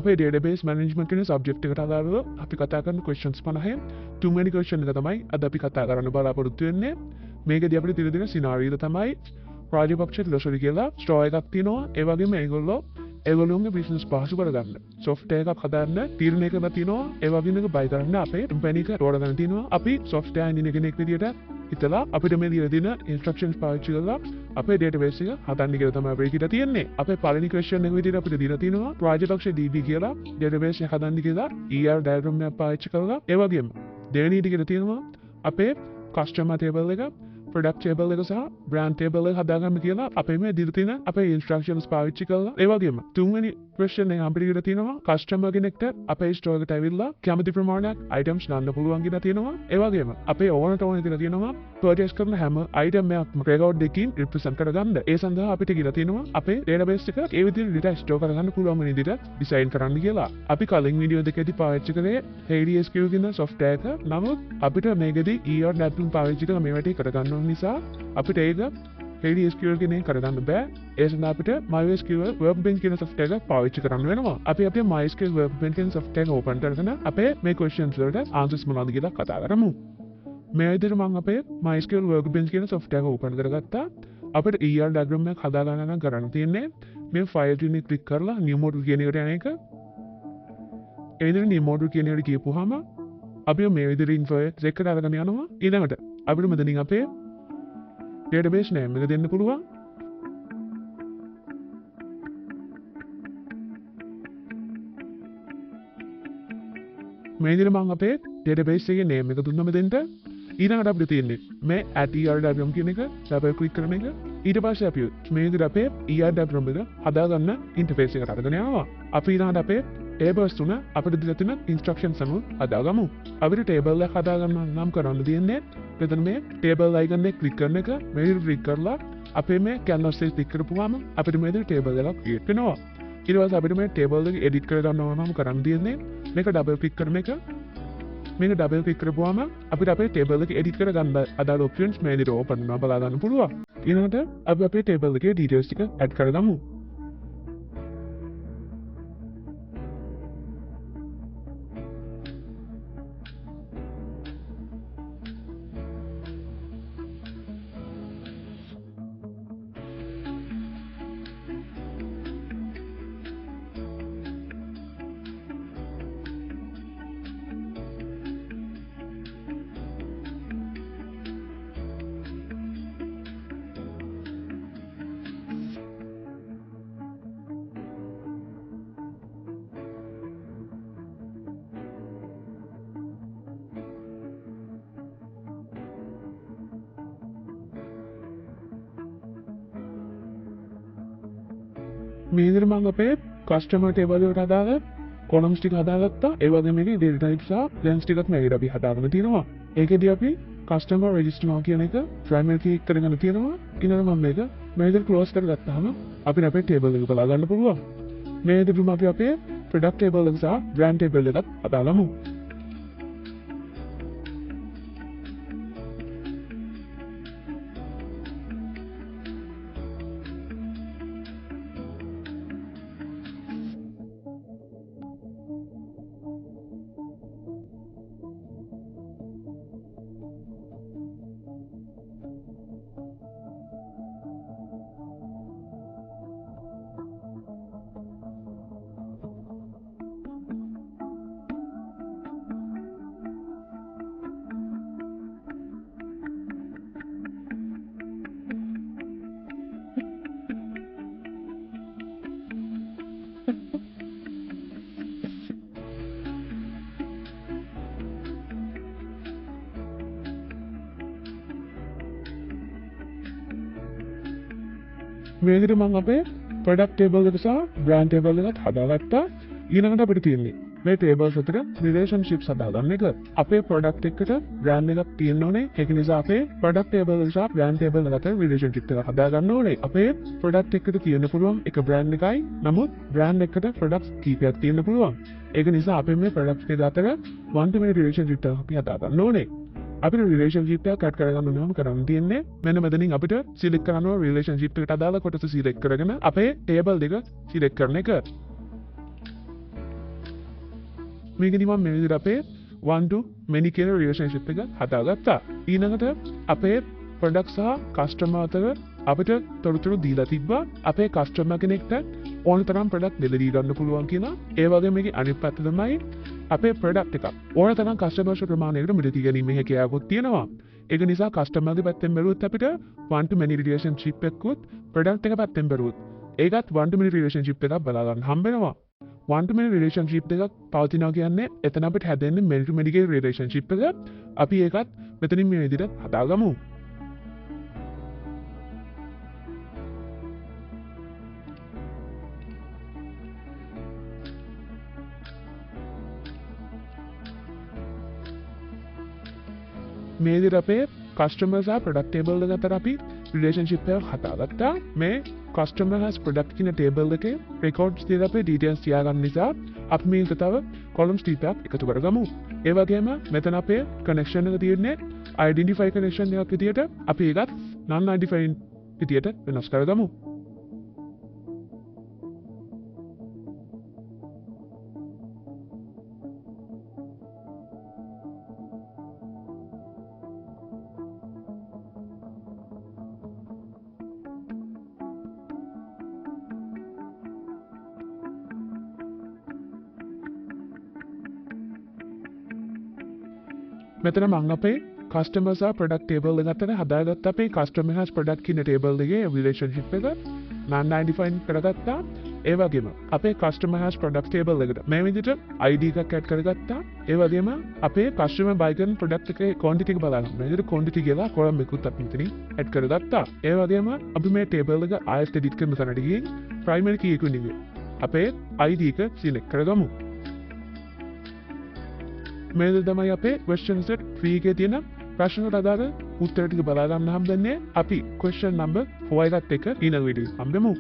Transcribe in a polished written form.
අපේ database management කියන subject එකට අදාළව අපි කතා කරන questions 50. තුන්වෙනි question එක තමයි අද අපි කතා කරන්න බලාපොරොත්තු වෙන්නේ. මේකදී අපිට තියෙන scenario එක තමයි රාජපක්ෂ ග්‍රොසරි කියලා ස්ටෝර් එකක් තියෙනවා. ඒ වගේම ඒගොල්ලෝගේ බිස්නස් පහසු කරගන්න software එකක් හදන්න තීරණය කරලා තියෙනවා. ඒ වගේම එක buy කරන්න අපේ company එක තෝරගන්න තියෙනවා. අපි software engineer කෙනෙක් විදියට හිතලා අපිට මේ දීලා තියෙන instructions පාවිච්චි කරලා අපේ database එක හදන්න කියලා තමයි අපිට හිතලා තියෙන්නේ. අපේ පළවෙනි question එක විදියට අපිට දීලා තියෙනවා රාජපක්ෂ DB කියලා database එක හදන්න කියලා ER diagram එකක් පාවිච්චි කරලා. ඒ වගේම දෙවෙනි ටික තියෙනවා අපේ customer table එක product table එක සහ brand table එක හදාගන්න කියලා අපේ මේ දීලා තියෙන අපේ instructions පාවිච්චි කරලා. ඒ වගේම තුන්වෙනි question එක අපිට දීලා තියෙනවා customer කෙනෙක්ට අපේ store එකට ඇවිල්ලා කැමති ප්‍රමාණයක් items ගන්න පුළුවන් කියලා තියෙනවා. ඒ වගේම අපේ ඕනට ඕන දීලා තියෙනවා purchase කරන හැම item එකක්ම record එකකින් represent කරගන්න. ඒ සඳහා අපිට කියලා තියෙනවා අපේ database එක ඒ විදිහට data store කරගන්න පුළුවන් වෙන විදිහට design කරන්න කියලා. අපි කලින් වීඩියෝ දෙකේදී පාවිච්චි කරේ HDSQ කියන software එක. නමුත් අපිට මේකදී ER diagram පාවිච්චි කරලා මේ වැඩේ කරගන්න නිසා අපිට ඒක HDSQL කෙනෙක් කරගන්න බෑ. ඒ සඳහා අපිට MySQL workbench කියන software එක පාවිච්චි කරන්න වෙනවා. අපි අපේ MySQL workbench කියන software එක open කරගෙන අපේ මේ questions වලට answers මොනවද කියලා කතා කරමු. මේ විදිහට මම අපේ MySQL workbench කියන software එක open කරගත්තා. අපිට ER diagram එකක් හදාගන්න නම් කරන්න තියෙන්නේ මේ file එකේ click කරලා new module කියන එකට යන එක. ඒ විදිහට new module කියන එකට ගියපුවාම අපි මේ විදිහට info එකට අරගෙන යනවා. ඊළඟට අපිට මෙතනින් අපේ database name එක දෙන්න පුළුවන්. මේ විදිහට මම අපේ database එකේ name එක දුන්නම දෙන්න. ඊළඟට අපිට තියෙන්නේ මේ @erwm කියන එක double click කරන එක. ඊට පස්සේ අපි මේ විදිහට අපේ erwm එක හදාගන්න interface එකට අරගෙන යනවා. අපි ඊළඟට අපේ tables තුන අපිට දීලා තියෙන instructions අනුව හදාගමු. අපිට table එක හදාගන්න නම් කරන්න තියෙන්නේ මෙතන මේ table icon එක click කරන එක. මේ විදිහට click කරලා අපේ මේ canvas එක click කරපුවාම අපිට මේ විදිහට table එකක් create වෙනවා. ඊට පස්සේ අපිට මේ table එක edit කරගන්න ඕන නම් කරන්න තියෙන්නේ මේක double click කරන එක. මේක double click කරපුවාම අපිට අපේ table එක edit කරගන්න අදාළ options මේ විදිහට open වෙනවා බලා ගන්න පුළුවන්. ඊළඟට අපි අපේ table එකේ details ටික add කරගමු. මේ විදිහට මම අපේ customer table එකට අදාළ columns ටික හදාගත්තා. ඒ වගේම මේකේ data types සහ lens ටිකත් මේකට අපි හදාගෙන තියෙනවා. ඒකෙදී අපි customer register now කියන එක primary key කරගෙන තියෙනවා. ඊළඟට මම මේක මේ විදිහට close කරගත්තාම අපිට අපේ table එක බලා ගන්න පුළුවන්. මේ විදිහටම අපි අපේ product table එක සහ brand table එකත් හදාගමු. මේ විදිහට මම අපේ product table එක සහ brand table එකත් හදාගත්තා. ඊළඟට අපිට තියෙන්නේ මේ tables අතර relationships හදාගන්න එක. අපේ product එකට brand එකක් තියෙන්න ඕනේ. ඒක නිසා අපේ product table එක සහ brand table අතර relationship එක හදාගන්න ඕනේ. අපේ product එකට තියෙන්න පුළුවන් එක brand එකයි. නමුත් brand එකට products කීපයක් තියෙන්න පුළුවන්. ඒක නිසා අපේ මේ products දෙක අතර one to many relationship එක අපි හදාගන්න ඕනේ. අපිට රිලේෂන්ෂිප් එකක් ඇඩ් කරගන්න ඕනම කරන්න තියෙන්නේ මෙන්න මෙතනින් අපිට සිලෙක්ට් කරන්න ඕන රිලේෂන්ෂිප් එකට අදාළ කොටස සිලෙක්ට් කරගෙන අපේ ටේබල් දෙක සිලෙක්ට් කරන එක. මේකෙදි මම මේ විදිහට අපේ one to many කියන රිලේෂන්ෂිප් එක හදාගත්තා. ඊළඟට අපේ ප්‍රොඩක්ට් සහ කස්ටමර් අතර අපිට තොරතුරු දීලා තිබ්බා. අපේ කස්ටමර් කෙනෙක්ට ඕන තරම් ප්‍රොඩක්ට් දෙලදී ගන්න පුළුවන් කියලා. ඒ වගේම මේකේ අනිත් පැත්ත තමයි අපේ ප්‍රොඩක්ට් එක ඕන තරම් කස්ටමර්ස් ප්‍රමාණයකට මිලදී ගැනීමේ හැකියාවක් තියෙනවා. ඒක නිසා කස්ටමර්ගේ පැත්තෙන් බැලුවොත් අපිට one to many රිලේෂන්ෂිප් එකකුත් ප්‍රොඩක්ට් එක පැත්තෙන් බැලුවොත් ඒකත් one to many රිලේෂන්ෂිප් එකක් බලා ගන්න හම්බ වෙනවා. one to many රිලේෂන්ෂිප් එකක් පවතිනවා කියන්නේ එතන අපිට හැදෙන්නේ many to many ගේ රිලේෂන්ෂිප් එක. අපි ඒකත් මෙතනින් මේ විදිහට හදාගමු. මේ විදිහට අපේ customer සහ product table එක අතර අපි relationship එකක් හදාගත්තා. මේ customer has product කියන table එකේ records තියලා අපේ details තියාගන්න නිසා අපි මේක තව columns ටිකක් එකතු කරගමු. ඒ වගේම මෙතන අපේ connection එක තියෙන්නේ identify connection එකක් විදියට අපි ඒකත් non identify විදියට වෙනස් කරගමු. මෙතන මම අපේ customer සහ product table එක අතර හදාගත්ත අපේ customer has product කියන table එකේ relationship එක non identified කරගත්තා. ඒ වගේම අපේ customer has product table එකට මේ විදිහට ID එකක් add කරගත්තා. ඒ වගේම අපේ customer buy කරන product එකේ quantity එක බලන්න. මේ විදිහට quantity කියලා column එකකුත් අපි මෙතනින් add කරගත්තා. ඒ වගේම අපි මේ table එක ආයෙත් edit කරන තැනට ගිහින් primary key එකකින් අපේ ID එක select කරගමු. මේ තමයි අපේ question set 3 එකේ තියෙන ප්‍රශ්නවලට අදාළ උත්තර ටික බලා ගන්න හම්බෙන්නේ අපි question number 4 එකත් එක්ක ඊළඟ වීඩියෝ හම්බෙමු.